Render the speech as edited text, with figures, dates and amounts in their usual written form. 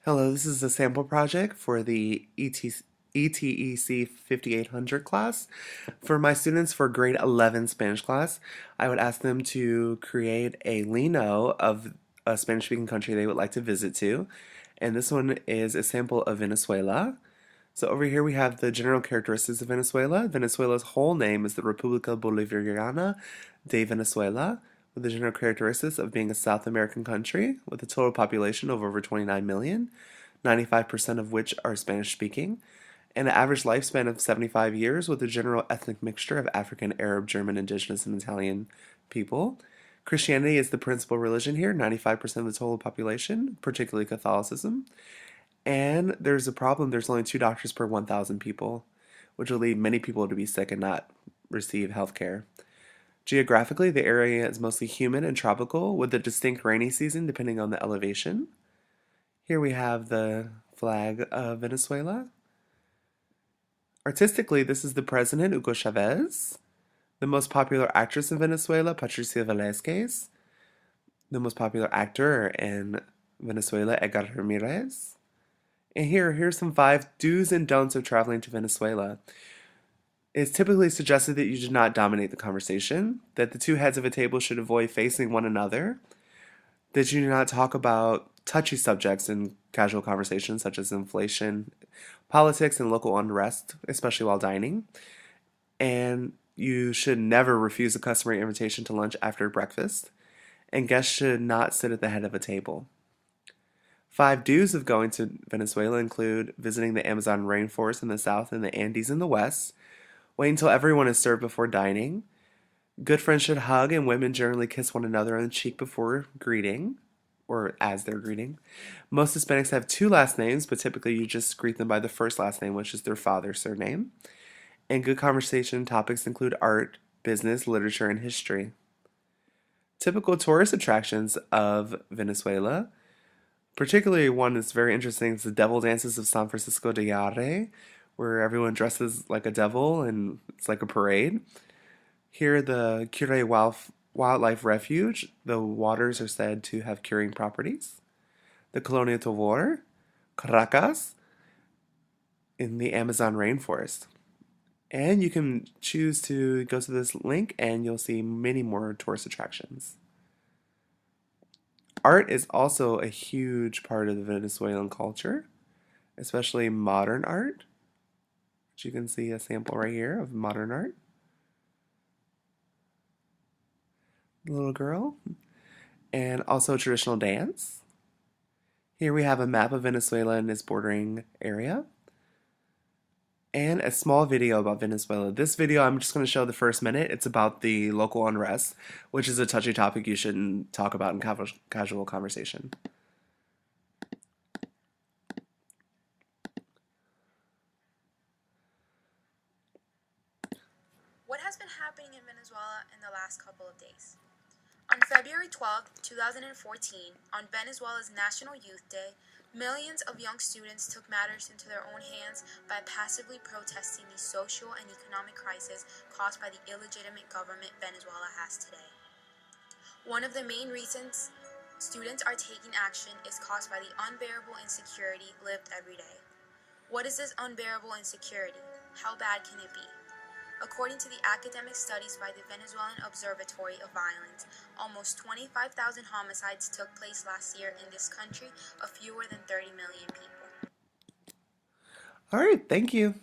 Hello, this is a sample project for the ETEC 5800 class. For my students for grade 11 Spanish class, I would ask them to create a lino of a Spanish-speaking country they would like to visit to. And this one is a sample of Venezuela. So over here we have the general characteristics of Venezuela. Venezuela's whole name is the República Bolivariana de Venezuela, with the general characteristics of being a South American country with a total population of over 29 million, 95% of which are Spanish speaking, and an average lifespan of 75 years with a general ethnic mixture of African, Arab, German, Indigenous, and Italian people. Christianity is the principal religion here, 95% of the total population, particularly Catholicism. And there's a problem, there's only 2 doctors per 1,000 people, which will lead many people to be sick and not receive health care. Geographically, the area is mostly humid and tropical, with a distinct rainy season depending on the elevation. Here we have the flag of Venezuela. Artistically, this is the president, Hugo Chavez. The most popular actress in Venezuela, Patricia Velázquez. The most popular actor in Venezuela, Edgar Ramirez. And here's some 5 do's and don'ts of traveling to Venezuela. It's typically suggested that you do not dominate the conversation, that the 2 heads of a table should avoid facing one another, that you do not talk about touchy subjects in casual conversations such as inflation, politics, and local unrest, especially while dining, and you should never refuse a customary invitation to lunch after breakfast, and guests should not sit at the head of a table. 5 do's of going to Venezuela include visiting the Amazon rainforest in the south and the Andes in the west. Wait until everyone is served before dining. Good friends should hug, and women generally kiss one another on the cheek before greeting, or as they're greeting. Most Hispanics have 2 last names, but typically you just greet them by the first last name, which is their father's surname. And good conversation topics include art, business, literature, and history. Typical tourist attractions of Venezuela, particularly one that's very interesting, is the devil dances of San Francisco de Yare, where everyone dresses like a devil and it's like a parade. Here, the Cure Wildlife Refuge, the waters are said to have curing properties. The Colonia Tavor, Caracas, in the Amazon rainforest. And you can choose to go to this link and you'll see many more tourist attractions. Art is also a huge part of the Venezuelan culture, especially modern art. Which you can see a sample right here of modern art. The little girl. And also traditional dance. Here we have a map of Venezuela and its bordering area. And a small video about Venezuela. This video, I'm just going to show the first minute. It's about the local unrest, which is a touchy topic you shouldn't talk about in casual conversation. What has been happening in Venezuela in the last couple of days? On February 12, 2014, on Venezuela's National Youth Day, millions of young students took matters into their own hands by passively protesting the social and economic crisis caused by the illegitimate government Venezuela has today. One of the main reasons students are taking action is caused by the unbearable insecurity lived every day. What is this unbearable insecurity? How bad can it be? According to the academic studies by the Venezuelan Observatory of Violence, almost 25,000 homicides took place last year in this country of fewer than 30 million people. All right, thank you.